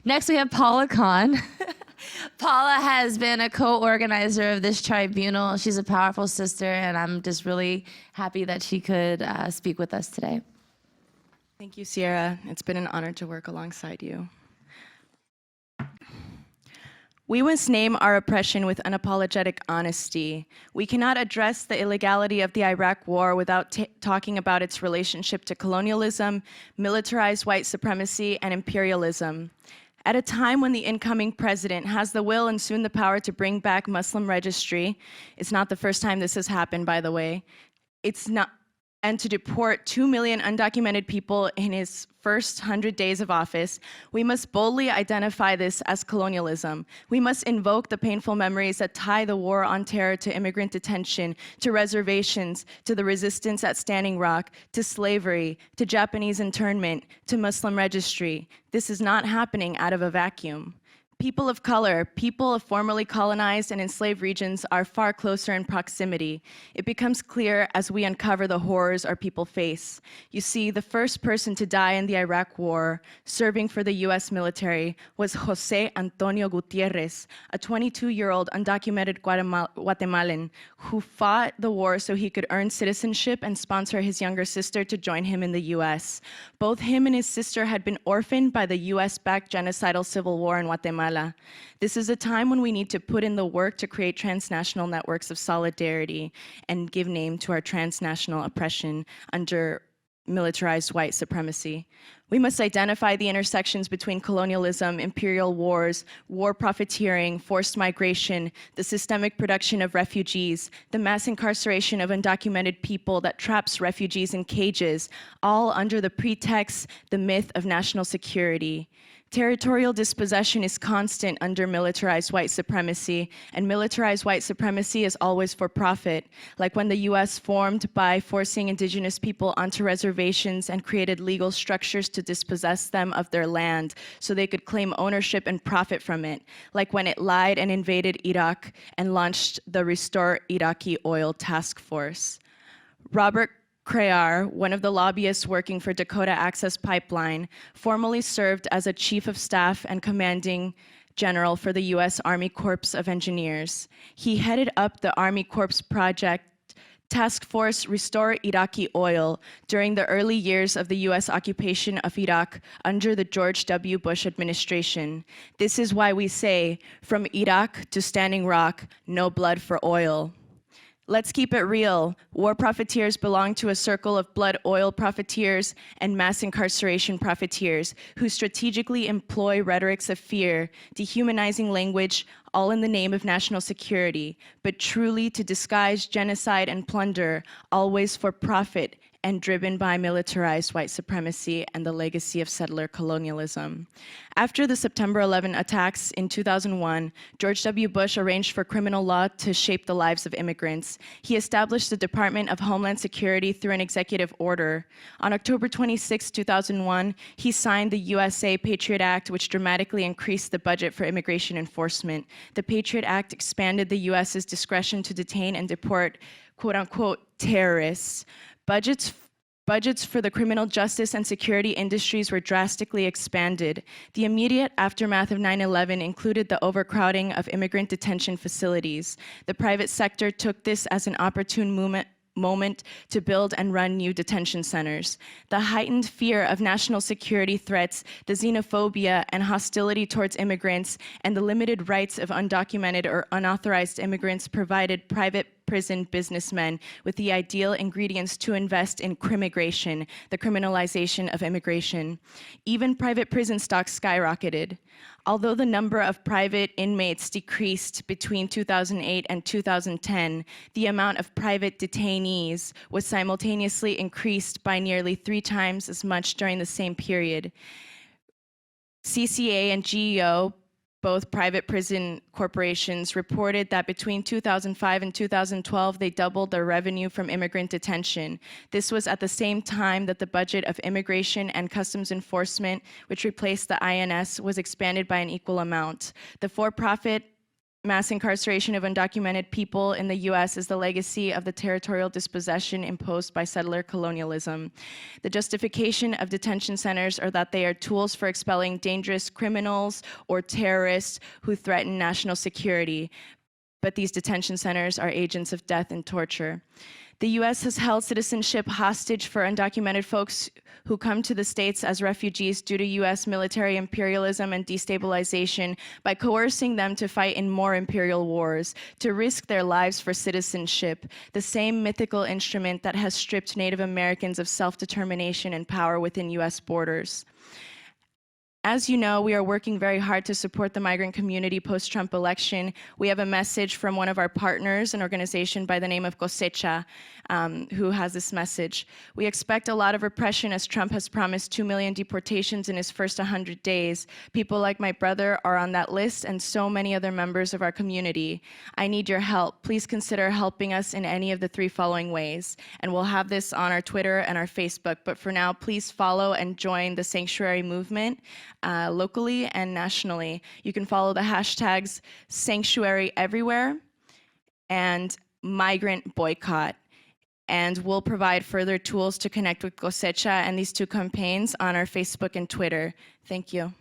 Next, we have Paula Kahn. Paula has been a co-organizer of this tribunal. She's a powerful sister, and I'm just really happy that she could speak with us today. Thank you, Sierra. It's been an honor to work alongside you. We must name our oppression with unapologetic honesty. We cannot address the illegality of the Iraq War without talking about its relationship to colonialism, militarized white supremacy, and imperialism. At a time when the incoming president has the will and soon the power to bring back Muslim registry, it's not the first time this has happened, by the way, and to deport 2 million undocumented people in his first 100 days of office, we must boldly identify this as colonialism. We must invoke the painful memories that tie the war on terror to immigrant detention, to reservations, to the resistance at Standing Rock, to slavery, to Japanese internment, to Muslim registry. This is not happening out of a vacuum. People of color, people of formerly colonized and enslaved regions are far closer in proximity. It becomes clear as we uncover the horrors our people face. You see, the first person to die in the Iraq War, serving for the US military, was Jose Antonio Gutierrez, a 22-year-old undocumented Guatemalan who fought the war so he could earn citizenship and sponsor his younger sister to join him in the US. Both him and his sister had been orphaned by the US-backed genocidal civil war in Guatemala. This is a time when we need to put in the work to create transnational networks of solidarity and give name to our transnational oppression under militarized white supremacy. We must identify the intersections between colonialism, imperial wars, war profiteering, forced migration, the systemic production of refugees, the mass incarceration of undocumented people that traps refugees in cages, all under the pretext, the myth of national security. Territorial dispossession is constant under militarized white supremacy, and militarized white supremacy is always for profit, like when the US formed by forcing indigenous people onto reservations and created legal structures to dispossess them of their land so they could claim ownership and profit from it, like when it lied and invaded Iraq and launched the Restore Iraqi Oil Task Force. Robert Crear, one of the lobbyists working for Dakota Access Pipeline, formerly served as a chief of staff and commanding general for the US Army Corps of Engineers. He headed up the Army Corps Project Task Force Restore Iraqi Oil during the early years of the US occupation of Iraq under the George W. Bush administration. This is why we say, from Iraq to Standing Rock, no blood for oil. Let's keep it real. War profiteers belong to a circle of blood oil profiteers and mass incarceration profiteers who strategically employ rhetorics of fear, dehumanizing language, all in the name of national security, but truly to disguise genocide and plunder, always for profit and driven by militarized white supremacy and the legacy of settler colonialism. After the September 11 attacks in 2001, George W. Bush arranged for criminal law to shape the lives of immigrants. He established the Department of Homeland Security through an executive order. On October 26, 2001, he signed the USA Patriot Act, which dramatically increased the budget for immigration enforcement. The Patriot Act expanded the US's discretion to detain and deport quote-unquote terrorists. Budgets for the criminal justice and security industries were drastically expanded. The immediate aftermath of 9/11 included the overcrowding of immigrant detention facilities. The private sector took this as an opportune moment to build and run new detention centers. The heightened fear of national security threats, the xenophobia and hostility towards immigrants, and the limited rights of undocumented or unauthorized immigrants provided private prison businessmen with the ideal ingredients to invest in crimmigration, the criminalization of immigration. Even private prison stocks skyrocketed. Although the number of private inmates decreased between 2008 and 2010, the amount of private detainees was simultaneously increased by nearly 3 times as much during the same period. CCA and GEO, both private prison corporations, reported that between 2005 and 2012, they doubled their revenue from immigrant detention. This was at the same time that the budget of immigration and customs enforcement, which replaced the INS, was expanded by an equal amount. The for-profit mass incarceration of undocumented people in the US is the legacy of the territorial dispossession imposed by settler colonialism. The justification of detention centers are that they are tools for expelling dangerous criminals or terrorists who threaten national security. But these detention centers are agents of death and torture. The US has held citizenship hostage for undocumented folks who come to the States as refugees due to US military imperialism and destabilization by coercing them to fight in more imperial wars, to risk their lives for citizenship, the same mythical instrument that has stripped Native Americans of self-determination and power within US borders. As you know, we are working very hard to support the migrant community post-Trump election. We have a message from one of our partners, an organization by the name of Cosecha, who has this message. We expect a lot of repression as Trump has promised 2 million deportations in his first 100 days. People like my brother are on that list and so many other members of our community. I need your help. Please consider helping us in any of the 3 following ways. And we'll have this on our Twitter and our Facebook. But for now, please follow and join the Sanctuary movement. Locally and nationally. You can follow the hashtags Sanctuary Everywhere and Migrant Boycott. And we'll provide further tools to connect with Cosecha and these 2 campaigns on our Facebook and Twitter. Thank you.